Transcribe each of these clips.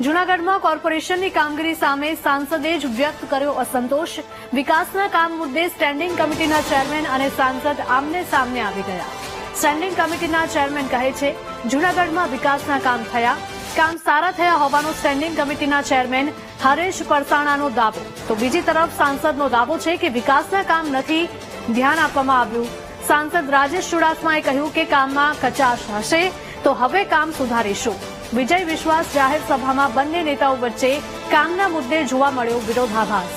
જૂનાગઢમાં કોર્પોરેશનની કામગીરી સામે સાંસદે જ વ્યક્ત કર્યો અસંતોષ। વિકાસના કામ મુદ્દે સ્ટેન્ડિંગ કમિટીના ચેરમેન અને સાંસદ આમને સામને આવી ગયા। સ્ટેન્ડિંગ કમિટીના ચેરમેન કહે છે, જૂનાગઢમાં વિકાસના કામ થયા, કામ સારા થયા હોવાનો સ્ટેન્ડિંગ કમિટીના ચેરમેન હરેશ પરસાણાનો દાવો, તો બીજી તરફ સાંસદનો દાવો છે કે વિકાસના કામ નથી ધ્યાન આપવામાં આવ્યું। સાંસદ રાજેશ ચુડાસમાએ કહ્યું કે કામમાં કચાશ હશે તો હવે કામ સુધારીશું। વિજય વિશ્વાસ જાહેર સભામાં બંને નેતાઓ વચ્ચે કામના મુદ્દે જોવા મળ્યો વિરોધાભાસ।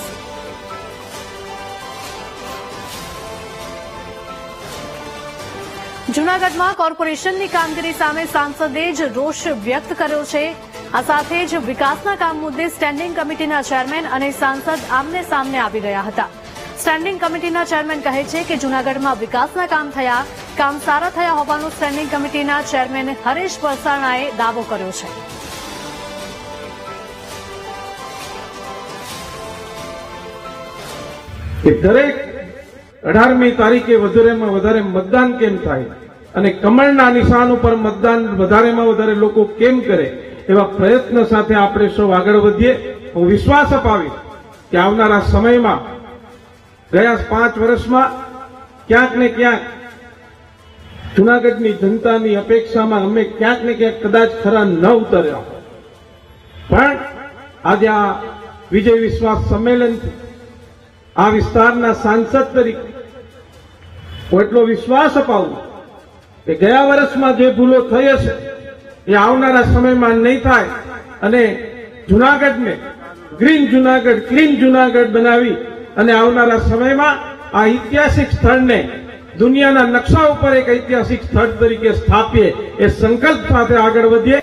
જૂનાગઢમાં કોર્પોરેશનની કામગીરી સામે સાંસદે જ રોષ વ્યક્ત કર્યો છે। આ સાથે જ વિકાસના કામ મુદ્દે સ્ટેન્ડિંગ કમિટીના ચેરમેન અને સાંસદ આમને સામને આવી ગયા હતા। સ્ટેન્ડિંગ કમિટીના ચેરમેન કહે છે કે જૂનાગઢમાં વિકાસના કામ થયા, કામ સારા થયા હોવાનો સ્ટેન્ડિંગ કમિટીના ચેરમેન હરેશ પરસાણાએ દાવો કર્યો છે। દરેક 18મી તારીખે વધારેમાં વધારે મતદાન કેમ થાય અને કમળના નિશાન ઉપર મતદાન વધારેમાં વધારે લોકો કેમ કરે, એવા પ્રયત્ન સાથે આપણે સૌ આગળ વધીએ। હું વિશ્વાસ અપાવીશ કે આવનારા સમયમાં ગયા 5 વર્ષમાં ક્યાંક ને ક્યાંક જૂનાગઢની જનતાની અપેક્ષામાં અમે ક્યાંક ને ક્યાંક કદાચ ખરા ન ઉતર્યા, પણ આજે આ વિજય વિશ્વાસ સંમેલનથી આ વિસ્તારના સાંસદ તરીકે હું એટલો વિશ્વાસ અપાવું કે ગયા વર્ષમાં જે ભૂલો થઈ હશે એ આવનારા સમયમાં નહીં થાય અને જૂનાગઢને ગ્રીન જૂનાગઢ, ક્લીન જૂનાગઢ બનાવી અને આવનારા સમયમાં આ ઐતિહાસિક સ્થળને દુનિયાના નકશા ઉપર એક ઐતિહાસિક સ્થળ તરીકે સ્થાપીએ, એ સંકલ્પ સાથે આગળ વધીએ।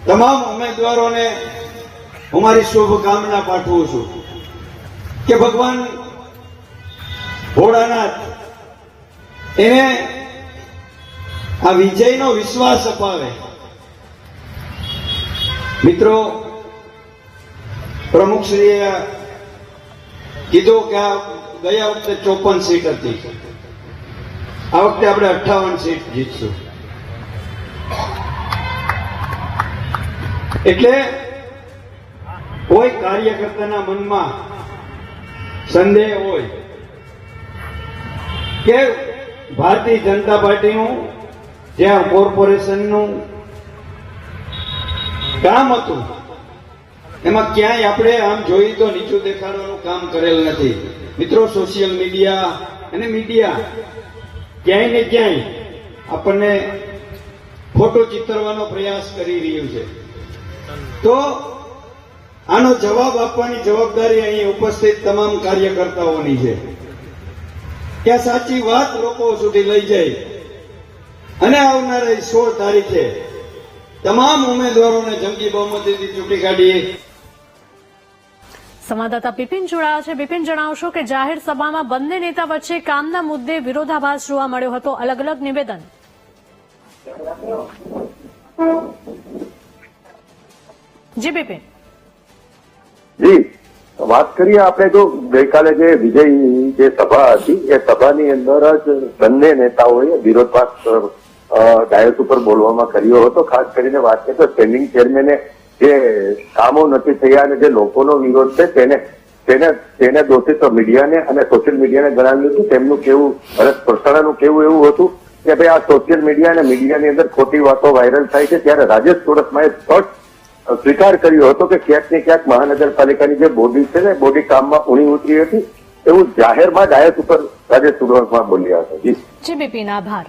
તમામ ઉમેદવારોને હું મારી શુભકામના પાઠવું છું કે ભગવાન ભોળાનાથ એને આ વિજયનો વિશ્વાસ અપાવે। મિત્રો, પ્રમુખશ્રીએ કીધું કે આ ગયા વખતે 54 સીટ હતી, આ વખતે આપણે 58 સીટ જીતશું। એટલે કોઈ કાર્યકર્તાના મનમાં સંદેહ હોય કે ભારતીય જનતા પાર્ટીનું જ્યાં કોર્પોરેશનનું કામ હતું એમાં ક્યાંય આપણે આમ જોઈએ તો નીચું દેખાડવાનું કામ કરેલ નથી। મિત્રો, સોશિયલ મીડિયા અને મીડિયા ક્યાંય ને ક્યાંય આપણને ખોટો ચિતરવાનો પ્રયાસ કરી રહ્યું છે, તો આનો જવાબ આપવાની જવાબદારી અહીં ઉપસ્થિત તમામ કાર્યકર્તાઓની છે કે આ સાચી વાત લોકો સુધી લઈ જાય અને આવનારી 16 તારીખે તમામ ઉમેદવારોને જંગી બહુમતીથી ચૂંટી કાઢીએ। સંવાદદાતા બિપિન જોડાયા છે। બિપિન, જણાવશો કે જાહેર સભામાં બંને નેતા વચ્ચે કામના મુદ્દે વિરોધાભાસ જોવા મળ્યો હતો, અલગ અલગ નિવેદન। જી બિપિન। જી, વાત કરીએ આપણે તો ગઈકાલે જે વિજય જે સભા હતી એ સભાની અંદર જ બંને નેતાઓએ વિરોધાભાસ ડાયસ ઉપર બોલવામાં કર્યો હતો। ખાસ કરીને વાત કરીએ તો સ્ટેન્ડિંગ ચેરમેને જે કામો નથી થયા અને જે લોકોનો વિરોધ છે તેને દોષિત મીડિયાને અને સોશિયલ મીડિયાને ગણાવ્યું હતું। તેમનું કેવું, હરેશ પરસાણાનું કેવું એવું હતું કે ભાઈ આ સોશિયલ મીડિયા અને મીડિયાની અંદર ખોટી વાતો વાયરલ થાય છે, ત્યારે રાજેશ ચુડાસમાએ સ્વીકાર કર્યો હતો કે ક્યાંક ને ક્યાંક મહાનગરપાલિકાની જે બોડી છે ને બોડી કામમાં ઊણી ઉતરી હતી, એવું જાહેરમાં ડાયસ ઉપર રાજેશ ચુડાસમા બોલ્યા હતા। જી બિપિન, આભાર।